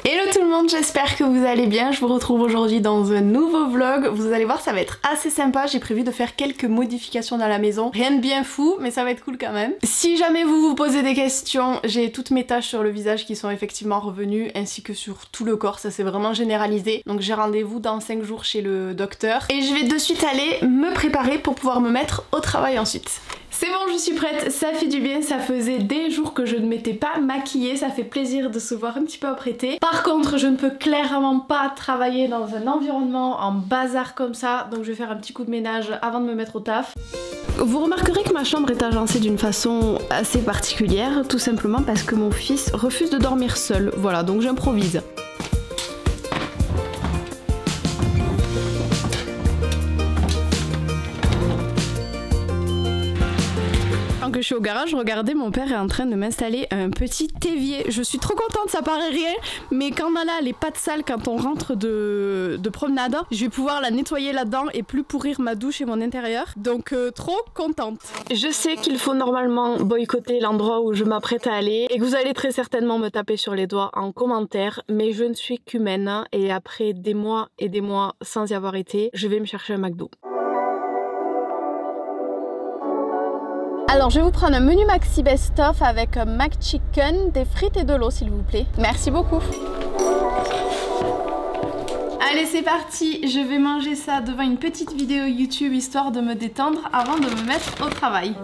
Hello tout le monde, j'espère que vous allez bien. Je vous retrouve aujourd'hui dans un nouveau vlog. Vous allez voir, ça va être assez sympa. J'ai prévu de faire quelques modifications dans la maison. Rien de bien fou, mais ça va être cool quand même. Si jamais vous vous posez des questions, j'ai toutes mes taches sur le visage qui sont effectivement revenues, ainsi que sur tout le corps. Ça s'est vraiment généralisé. Donc j'ai rendez-vous dans 5 jours chez le docteur. Et je vais de suite aller me préparer pour pouvoir me mettre au travail ensuite. C'est bon, je suis prête, ça fait du bien, ça faisait des jours que je ne m'étais pas maquillée, ça fait plaisir de se voir un petit peu apprêtée. Par contre, je ne peux clairement pas travailler dans un environnement en bazar comme ça, donc je vais faire un petit coup de ménage avant de me mettre au taf. Vous remarquerez que ma chambre est agencée d'une façon assez particulière, tout simplement parce que mon fils refuse de dormir seul, voilà, donc j'improvise. Que je suis au garage, regardez, mon père est en train de m'installer un petit évier. Je suis trop contente, ça paraît rien, mais quand on a les pattes sales quand on rentre de promenade, je vais pouvoir la nettoyer là-dedans et plus pourrir ma douche et mon intérieur. Donc trop contente. Je sais qu'il faut normalement boycotter l'endroit où je m'apprête à aller et que vous allez très certainement me taper sur les doigts en commentaire, mais je ne suis qu'humaine et après des mois et des mois sans y avoir été, je vais me chercher un McDo. Alors je vais vous prendre un menu maxi best-of avec un McChicken, des frites et de l'eau s'il vous plaît. Merci beaucoup. Allez c'est parti, je vais manger ça devant une petite vidéo YouTube histoire de me détendre avant de me mettre au travail.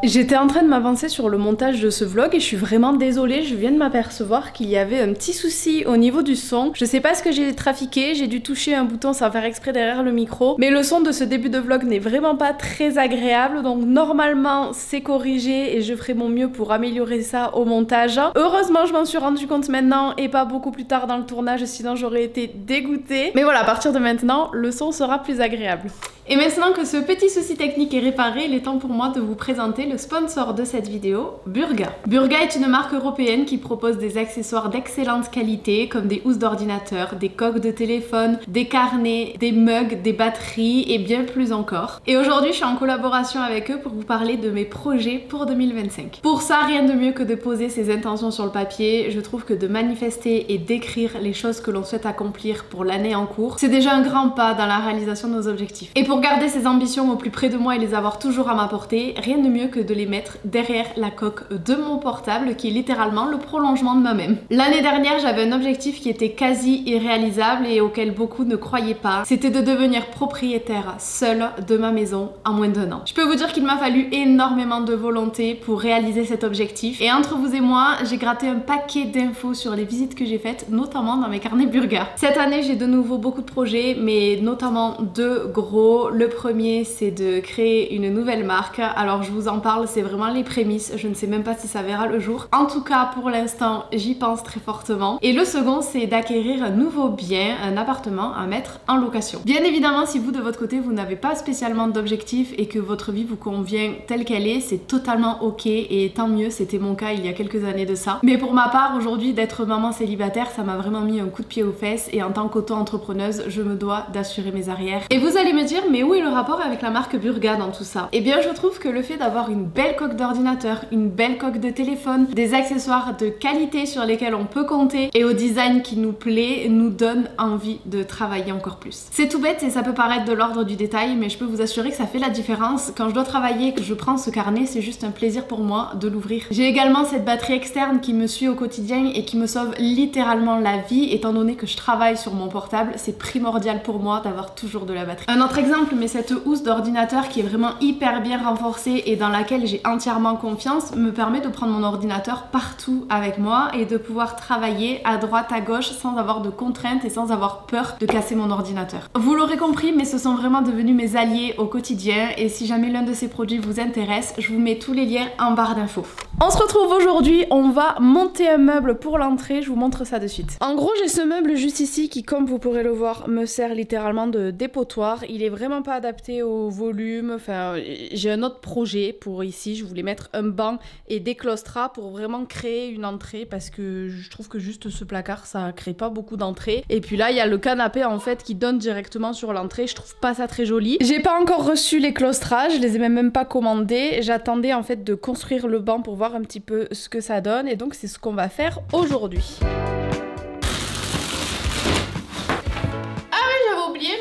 J'étais en train de m'avancer sur le montage de ce vlog et je suis vraiment désolée, je viens de m'apercevoir qu'il y avait un petit souci au niveau du son. Je sais pas ce que j'ai trafiqué, j'ai dû toucher un bouton sans faire exprès derrière le micro, mais le son de ce début de vlog n'est vraiment pas très agréable, donc normalement c'est corrigé et je ferai mon mieux pour améliorer ça au montage. Heureusement je m'en suis rendu compte maintenant et pas beaucoup plus tard dans le tournage, sinon j'aurais été dégoûtée. Mais voilà, à partir de maintenant, le son sera plus agréable. Et maintenant que ce petit souci technique est réparé, il est temps pour moi de vous présenter le sponsor de cette vidéo, Burga. Burga est une marque européenne qui propose des accessoires d'excellente qualité comme des housses d'ordinateur, des coques de téléphone, des carnets, des mugs, des batteries et bien plus encore. Et aujourd'hui je suis en collaboration avec eux pour vous parler de mes projets pour 2025. Pour ça, rien de mieux que de poser ses intentions sur le papier. Je trouve que de manifester et d'écrire les choses que l'on souhaite accomplir pour l'année en cours, c'est déjà un grand pas dans la réalisation de nos objectifs. Et pour garder ces ambitions au plus près de moi et les avoir toujours à ma portée, rien de mieux que de les mettre derrière la coque de mon portable qui est littéralement le prolongement de moi-même. L'année dernière, j'avais un objectif qui était quasi irréalisable et auquel beaucoup ne croyaient pas. C'était de devenir propriétaire seule de ma maison en moins d'1 an. Je peux vous dire qu'il m'a fallu énormément de volonté pour réaliser cet objectif et entre vous et moi, j'ai gratté un paquet d'infos sur les visites que j'ai faites, notamment dans mes carnets Burga. Cette année, j'ai de nouveau beaucoup de projets, mais notamment 2 gros. Le premier, c'est de créer une nouvelle marque. Alors je vous en parle, c'est vraiment les prémices, je ne sais même pas si ça verra le jour. En tout cas, pour l'instant, j'y pense très fortement. Et le second, c'est d'acquérir un nouveau bien, un appartement à mettre en location. Bien évidemment, si vous de votre côté, vous n'avez pas spécialement d'objectif et que votre vie vous convient telle qu'elle est, c'est totalement ok et tant mieux, c'était mon cas il y a quelques années de ça. Mais pour ma part, aujourd'hui, d'être maman célibataire, ça m'a vraiment mis un coup de pied aux fesses et en tant qu'auto-entrepreneuse, je me dois d'assurer mes arrières. Et vous allez me dire, mais où est le rapport avec la marque Burga dans tout ça? Eh bien je trouve que le fait d'avoir une belle coque d'ordinateur, une belle coque de téléphone, des accessoires de qualité sur lesquels on peut compter et au design qui nous plaît, nous donne envie de travailler encore plus. C'est tout bête et ça peut paraître de l'ordre du détail, mais je peux vous assurer que ça fait la différence. Quand je dois travailler et que je prends ce carnet, c'est juste un plaisir pour moi de l'ouvrir. J'ai également cette batterie externe qui me suit au quotidien et qui me sauve littéralement la vie, étant donné que je travaille sur mon portable, c'est primordial pour moi d'avoir toujours de la batterie. Un autre exemple, mais cette housse d'ordinateur qui est vraiment hyper bien renforcée et dans laquelle j'ai entièrement confiance me permet de prendre mon ordinateur partout avec moi et de pouvoir travailler à droite à gauche sans avoir de contraintes et sans avoir peur de casser mon ordinateur. Vous l'aurez compris, mais ce sont vraiment devenus mes alliés au quotidien et si jamais l'un de ces produits vous intéresse, je vous mets tous les liens en barre d'infos. On se retrouve aujourd'hui, on va monter un meuble pour l'entrée, je vous montre ça de suite. En gros, j'ai ce meuble juste ici qui, comme vous pourrez le voir, me sert littéralement de dépotoir. Il est vraiment vraiment pas adapté au volume. Enfin, j'ai un autre projet pour ici. Je voulais mettre un banc et des claustras pour vraiment créer une entrée parce que je trouve que juste ce placard, ça crée pas beaucoup d'entrée. Et puis là, il y a le canapé en fait qui donne directement sur l'entrée. Je trouve pas ça très joli. J'ai pas encore reçu les claustras, je les ai même pas commandés. J'attendais en fait de construire le banc pour voir un petit peu ce que ça donne. Et donc, c'est ce qu'on va faire aujourd'hui.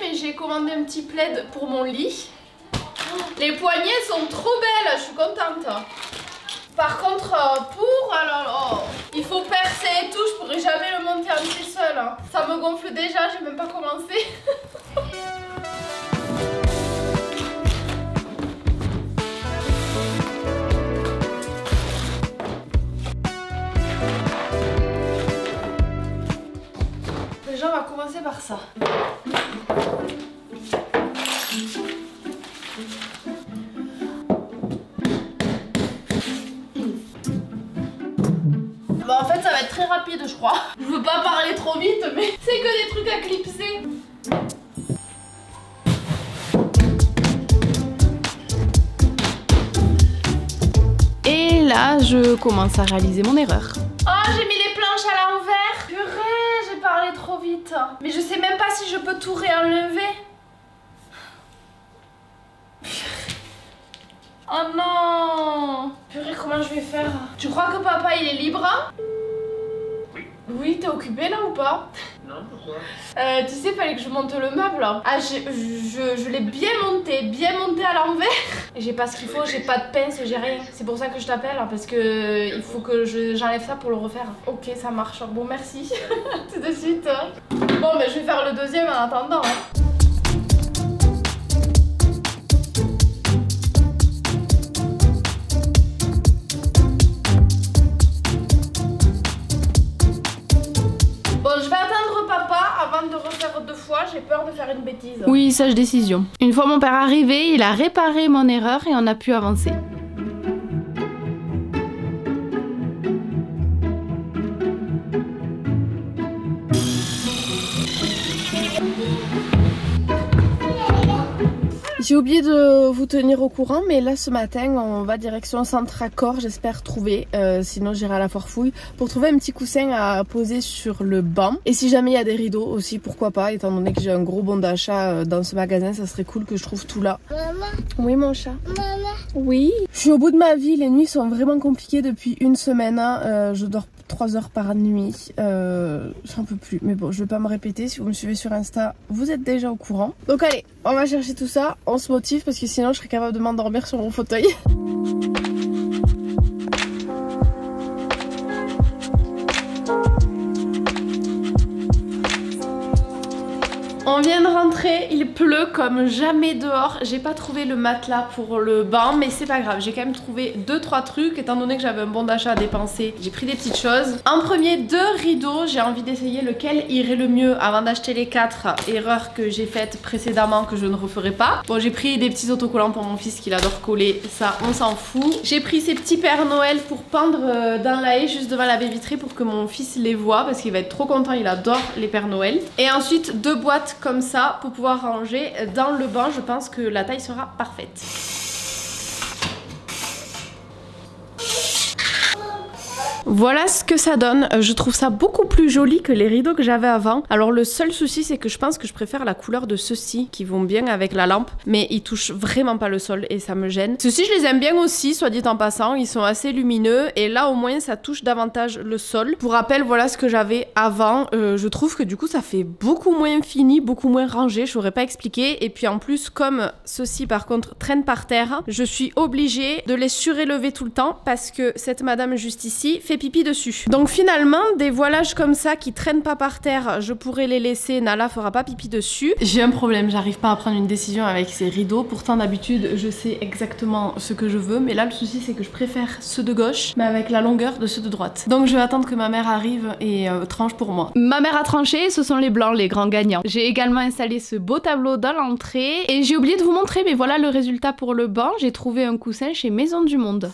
Mais j'ai commandé un petit plaid pour mon lit. Les poignées sont trop belles, je suis contente. Par contre, pour... alors, il faut percer et tout, je pourrais jamais le monter entier seul. Ça me gonfle déjà, j'ai même pas commencé. Déjà, on va commencer par ça. Bon, en fait, ça va être très rapide, je crois. Je veux pas parler trop vite, mais c'est que des trucs à clipser. Et là, je commence à réaliser mon erreur. Oh, j'ai mis les planches à l'envers. Purée, j'ai parlé trop vite. Mais je sais même pas si je peux tout réenlever. Oh non! Purée, comment je vais faire? Tu crois que papa il est libre? Oui. Oui, t'es occupé là ou pas? Non, pourquoi? Tu sais, fallait que je monte le meuble. Ah, je l'ai bien monté à l'envers. Et j'ai pas ce qu'il faut, j'ai pas de pince, j'ai rien. C'est pour ça que je t'appelle, parce que il faut que j'enlève ça pour le refaire. Ok, ça marche. Bon, merci. Tout de suite. Bon, mais je vais faire le deuxième en attendant. De refaire deux fois, j'ai peur de faire une bêtise. Oui, sage décision. Une fois mon père arrivé, il a réparé mon erreur et on a pu avancer. J'ai oublié de vous tenir au courant, mais là ce matin on va direction Centre Accor, j'espère trouver, sinon j'irai à la Foire Fouille pour trouver un petit coussin à poser sur le banc. Et si jamais il y a des rideaux aussi, pourquoi pas, étant donné que j'ai un gros bon d'achat dans ce magasin, ça serait cool que je trouve tout là. Maman. Oui mon chat. Maman. Oui. Je suis au bout de ma vie, les nuits sont vraiment compliquées depuis une semaine, je dors 3 heures par nuit, j'en peux plus, mais bon je vais pas me répéter, si vous me suivez sur Insta vous êtes déjà au courant. Donc allez, on va chercher tout ça, on se motive parce que sinon je serais capable de m'endormir sur mon fauteuil. On vient de rentrer, il pleut comme jamais dehors. J'ai pas trouvé le matelas pour le banc, mais c'est pas grave. J'ai quand même trouvé 2-3 trucs, étant donné que j'avais un bon d'achat à dépenser. J'ai pris des petites choses. En premier, 2 rideaux. J'ai envie d'essayer lequel irait le mieux avant d'acheter les 4. Erreur que j'ai faite précédemment que je ne referai pas. Bon, j'ai pris des petits autocollants pour mon fils qu'il adore coller. Ça, on s'en fout. J'ai pris ces petits Pères Noël pour pendre dans la haie, juste devant la baie vitrée, pour que mon fils les voit, parce qu'il va être trop content. Il adore les Pères Noël. Et ensuite, 2 boîtes comme ça pour pouvoir ranger dans le banc. Je pense que la taille sera parfaite. Voilà ce que ça donne. Je trouve ça beaucoup plus joli que les rideaux que j'avais avant. Alors le seul souci c'est que je pense que je préfère la couleur de ceux-ci qui vont bien avec la lampe, mais ils touchent vraiment pas le sol et ça me gêne. Ceux-ci je les aime bien aussi, soit dit en passant, ils sont assez lumineux et là au moins ça touche davantage le sol. Pour rappel, voilà ce que j'avais avant. Je trouve que du coup ça fait beaucoup moins fini, beaucoup moins rangé, je saurais pas expliquer. Et puis en plus, comme ceux-ci par contre traînent par terre, je suis obligée de les surélever tout le temps parce que cette madame juste ici fait pipi dessus. Donc finalement, des voilages comme ça qui traînent pas par terre, je pourrais les laisser, Nala fera pas pipi dessus. J'ai un problème, j'arrive pas à prendre une décision avec ces rideaux. Pourtant d'habitude, je sais exactement ce que je veux, mais là le souci c'est que je préfère ceux de gauche, mais avec la longueur de ceux de droite. Donc je vais attendre que ma mère arrive et tranche pour moi. Ma mère a tranché, ce sont les blancs les grands gagnants. J'ai également installé ce beau tableau dans l'entrée et j'ai oublié de vous montrer, mais voilà le résultat pour le banc. J'ai trouvé un coussin chez Maison du Monde.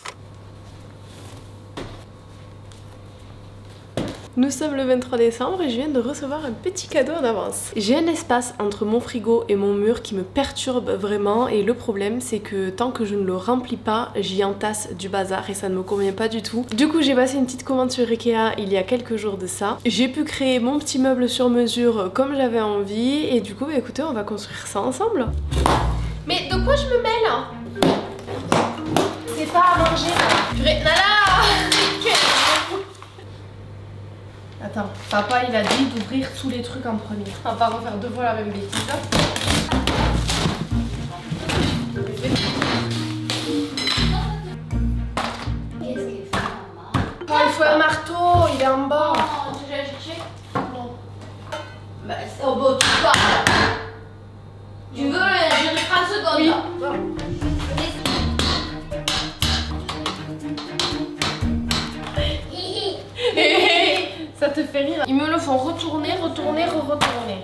Nous sommes le 23 décembre et je viens de recevoir un petit cadeau en avance. J'ai un espace entre mon frigo et mon mur qui me perturbe vraiment et le problème c'est que tant que je ne le remplis pas, j'y entasse du bazar et ça ne me convient pas du tout. Du coup j'ai passé une petite commande sur Ikea il y a quelques jours de ça. J'ai pu créer mon petit meuble sur mesure comme j'avais envie et du coup bah écoutez on va construire ça ensemble. Mais de quoi je me mêle? C'est pas à manger là. Nana. Attends, papa il a dit d'ouvrir tous les trucs en premier. On va pas refaire deux fois la même bêtise. Oh, il faut un marteau, il est en bas. Oh, tu l'as cherché? Non. Bah, c'est au beau, tu pars. Tu veux, je 30 secondes. Oui. Ça te fait rire? Ils me le font retourner, retourner, retourner.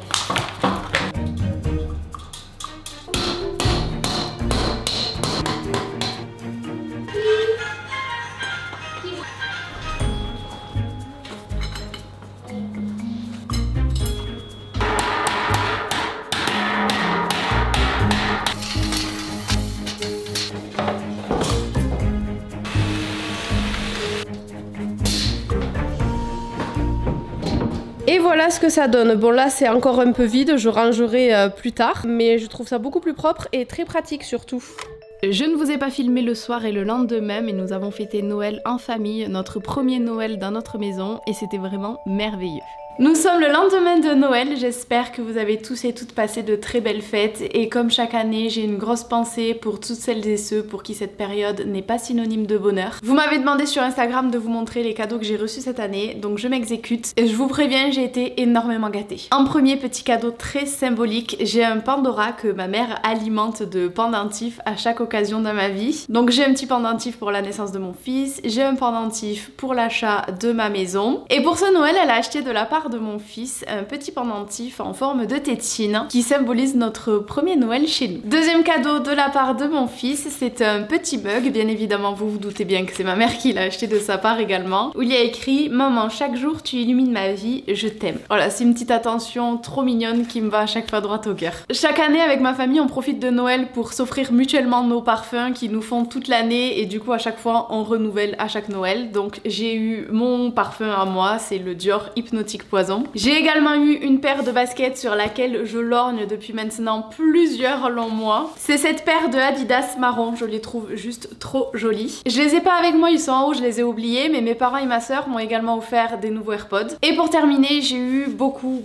Et voilà ce que ça donne. Bon là c'est encore un peu vide, je rangerai plus tard, mais je trouve ça beaucoup plus propre et très pratique surtout. Je ne vous ai pas filmé le soir et le lendemain, mais nous avons fêté Noël en famille, notre premier Noël dans notre maison et c'était vraiment merveilleux. Nous sommes le lendemain de Noël, j'espère que vous avez tous et toutes passé de très belles fêtes et comme chaque année j'ai une grosse pensée pour toutes celles et ceux pour qui cette période n'est pas synonyme de bonheur. Vous m'avez demandé sur Instagram de vous montrer les cadeaux que j'ai reçus cette année, donc je m'exécute et je vous préviens j'ai été énormément gâtée. En premier petit cadeau très symbolique, j'ai un Pandora que ma mère alimente de pendentifs à chaque occasion de ma vie. Donc j'ai un petit pendentif pour la naissance de mon fils, j'ai un pendentif pour l'achat de ma maison et pour ce Noël elle a acheté de la part de mon fils un petit pendentif en forme de tétine qui symbolise notre premier Noël chez nous. Deuxième cadeau de la part de mon fils, c'est un petit mug, bien évidemment vous vous doutez bien que c'est ma mère qui l'a acheté de sa part également, où il y a écrit « Maman, chaque jour tu illumines ma vie, je t'aime ». Voilà, c'est une petite attention trop mignonne qui me va à chaque fois droit au cœur. Chaque année avec ma famille on profite de Noël pour s'offrir mutuellement nos parfums qui nous font toute l'année et du coup à chaque fois on renouvelle à chaque Noël. Donc j'ai eu mon parfum à moi, c'est le Dior Hypnotique Poison. J'ai également eu une paire de baskets sur laquelle je lorgne depuis maintenant plusieurs longs mois. C'est cette paire de Adidas marron, je les trouve juste trop jolies. Je les ai pas avec moi, ils sont en haut, je les ai oubliés, mais mes parents et ma soeur m'ont également offert des nouveaux AirPods. Et pour terminer, j'ai eu beaucoup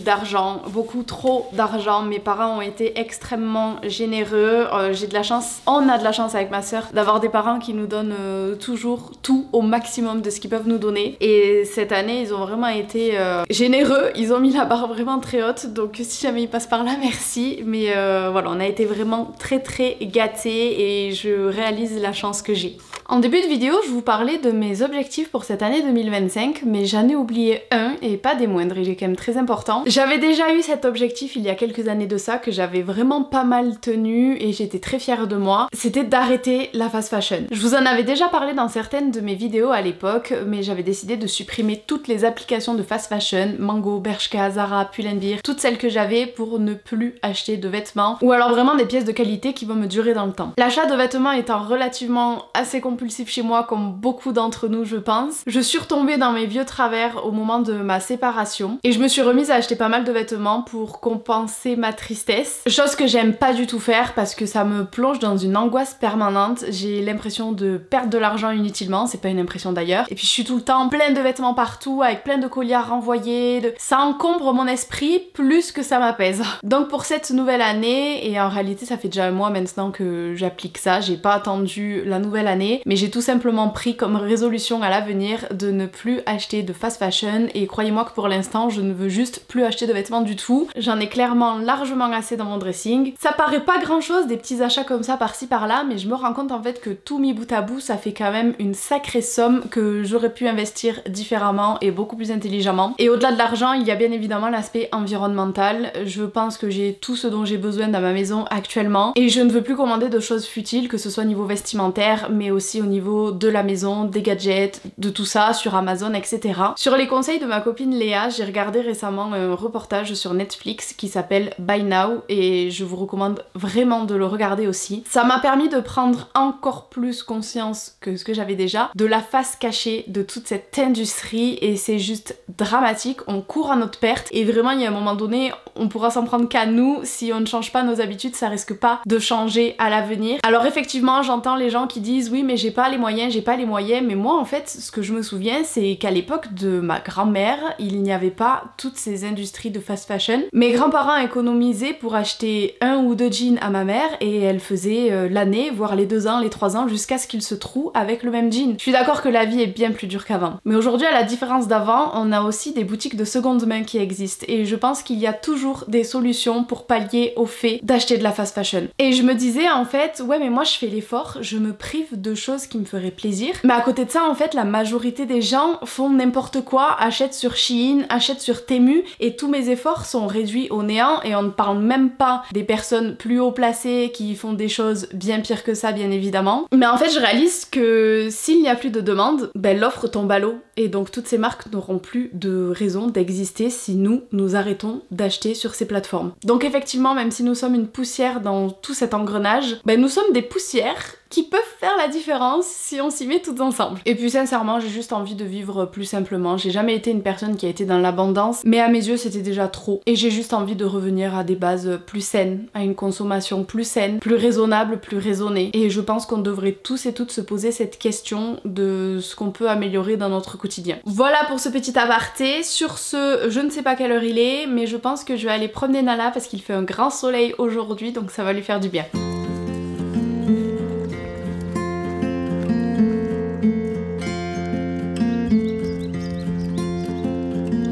d'argent, beaucoup trop d'argent. Mes parents ont été extrêmement généreux. J'ai de la chance, on a de la chance avec ma soeur d'avoir des parents qui nous donnent toujours tout au maximum de ce qu'ils peuvent nous donner. Et cette année, ils ont vraiment été généreux, ils ont mis la barre vraiment très haute, donc si jamais ils passent par là, merci. Mais voilà, on a été vraiment très gâtés et je réalise la chance que j'ai. En début de vidéo, je vous parlais de mes objectifs pour cette année 2025, mais j'en ai oublié un et pas des moindres, il est quand même très important. J'avais déjà eu cet objectif il y a quelques années de ça, que j'avais vraiment pas mal tenu et j'étais très fière de moi. C'était d'arrêter la fast fashion. Je vous en avais déjà parlé dans certaines de mes vidéos à l'époque, mais j'avais décidé de supprimer toutes les applications de fast fashion, Mango, Bershka, Zara, Pull&Bear, toutes celles que j'avais pour ne plus acheter de vêtements ou alors vraiment des pièces de qualité qui vont me durer dans le temps. L'achat de vêtements étant relativement assez compulsif chez moi comme beaucoup d'entre nous je pense, je suis retombée dans mes vieux travers au moment de ma séparation et je me suis remise à acheter pas mal de vêtements pour compenser ma tristesse, chose que j'aime pas du tout faire parce que ça me plonge dans une angoisse permanente, j'ai l'impression de perdre de l'argent inutilement, c'est pas une impression d'ailleurs, et puis je suis tout le temps pleine de vêtements partout avec plein de colliers à renvoyer, ça encombre mon esprit plus que ça m'apaise. Donc pour cette nouvelle année, et en réalité ça fait déjà un mois maintenant que j'applique ça, j'ai pas attendu la nouvelle année, mais j'ai tout simplement pris comme résolution à l'avenir de ne plus acheter de fast fashion et croyez-moi que pour l'instant je ne veux juste plus acheter de vêtements du tout. J'en ai clairement largement assez dans mon dressing. Ça paraît pas grand chose, des petits achats comme ça par-ci par-là, mais je me rends compte en fait que tout mis bout à bout ça fait quand même une sacrée somme que j'aurais pu investir différemment et beaucoup plus intelligemment. Et au-delà de l'argent, il y a bien évidemment l'aspect environnemental. Je pense que j'ai tout ce dont j'ai besoin dans ma maison actuellement et je ne veux plus commander de choses futiles, que ce soit niveau vestimentaire mais aussi aussi au niveau de la maison, des gadgets, de tout ça sur Amazon, etc. Sur les conseils de ma copine Léa, j'ai regardé récemment un reportage sur Netflix qui s'appelle Buy Now et je vous recommande vraiment de le regarder aussi. Ça m'a permis de prendre encore plus conscience que ce que j'avais déjà de la face cachée de toute cette industrie et c'est juste dramatique, on court à notre perte et vraiment il y a un moment donné on pourra s'en prendre qu'à nous, si on ne change pas nos habitudes ça risque pas de changer à l'avenir. Alors effectivement j'entends les gens qui disent oui mais j'ai pas les moyens, mais moi en fait ce que je me souviens c'est qu'à l'époque de ma grand-mère il n'y avait pas toutes ces industries de fast fashion. Mes grands-parents économisaient pour acheter 1 ou 2 jeans à ma mère et elle faisait l'année, voire les 2 ans, les 3 ans jusqu'à ce qu'ils se trouvent avec le même jean. Je suis d'accord que la vie est bien plus dure qu'avant. Mais aujourd'hui à la différence d'avant, on a aussi des boutiques de seconde main qui existent et je pense qu'il y a toujours des solutions pour pallier au fait d'acheter de la fast fashion. Et je me disais en fait, ouais mais moi je fais l'effort, je me prive de choses qui me feraient plaisir. Mais à côté de ça en fait la majorité des gens font n'importe quoi, achètent sur Shein, achètent sur Temu et tous mes efforts sont réduits au néant et on ne parle même pas des personnes plus haut placées qui font des choses bien pires que ça bien évidemment. Mais en fait je réalise que s'il n'y a plus de demande, ben l'offre tombe à l'eau et donc toutes ces marques n'auront plus de raison d'exister si nous arrêtons d'acheter sur ces plateformes. Donc effectivement même si nous sommes une poussière dans tout cet engrenage, ben nous sommes des poussières qui peuvent faire la différence si on s'y met toutes ensemble. Et puis sincèrement j'ai juste envie de vivre plus simplement, j'ai jamais été une personne qui a été dans l'abondance mais à mes yeux c'était déjà trop et j'ai juste envie de revenir à des bases plus saines, à une consommation plus saine, plus raisonnable, plus raisonnée et je pense qu'on devrait tous et toutes se poser cette question de ce qu'on peut améliorer dans notre quotidien. Voilà pour ce petit aparté, sur ce je ne sais pas quelle heure il est mais je pense que je vais aller promener Nala parce qu'il fait un grand soleil aujourd'hui donc ça va lui faire du bien.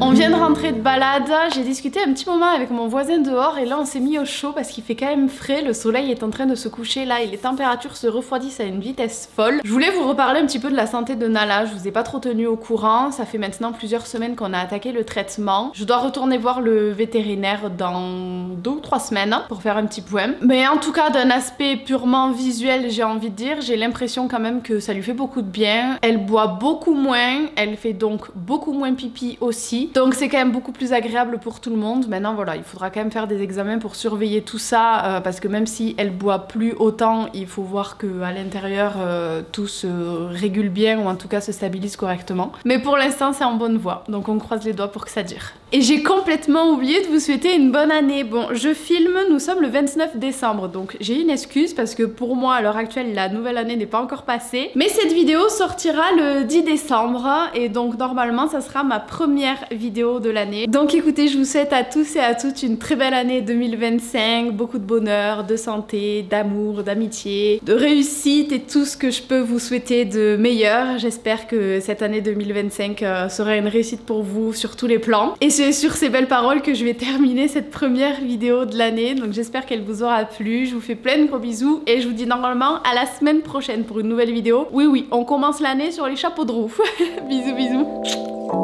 On vient de rentrer de balade, j'ai discuté un petit moment avec mon voisin dehors et là on s'est mis au chaud parce qu'il fait quand même frais, le soleil est en train de se coucher là et les températures se refroidissent à une vitesse folle. Je voulais vous reparler un petit peu de la santé de Nala, je vous ai pas trop tenu au courant, ça fait maintenant plusieurs semaines qu'on a attaqué le traitement. Je dois retourner voir le vétérinaire dans 2 ou 3 semaines pour faire un petit point. Mais en tout cas d'un aspect purement visuel j'ai envie de dire, j'ai l'impression quand même que ça lui fait beaucoup de bien. Elle boit beaucoup moins, elle fait donc beaucoup moins pipi aussi. Donc c'est quand même beaucoup plus agréable pour tout le monde. Maintenant voilà, il faudra quand même faire des examens pour surveiller tout ça parce que même si elle boit plus autant, il faut voir qu'à l'intérieur tout se régule bien ou en tout cas se stabilise correctement. Mais pour l'instant c'est en bonne voie, donc on croise les doigts pour que ça dure. Et j'ai complètement oublié de vous souhaiter une bonne année. Bon, je filme, nous sommes le 29 décembre, donc j'ai une excuse parce que pour moi à l'heure actuelle la nouvelle année n'est pas encore passée. Mais cette vidéo sortira le 10 décembre et donc normalement ça sera ma première vidéo de l'année. Donc écoutez, je vous souhaite à tous et à toutes une très belle année 2025, beaucoup de bonheur, de santé, d'amour, d'amitié, de réussite et tout ce que je peux vous souhaiter de meilleur. J'espère que cette année 2025 sera une réussite pour vous sur tous les plans. Et c'est sur ces belles paroles que je vais terminer cette première vidéo de l'année. Donc j'espère qu'elle vous aura plu. Je vous fais plein de gros bisous et je vous dis normalement à la semaine prochaine pour une nouvelle vidéo. Oui, on commence l'année sur les chapeaux de roue. Bisous, bisous.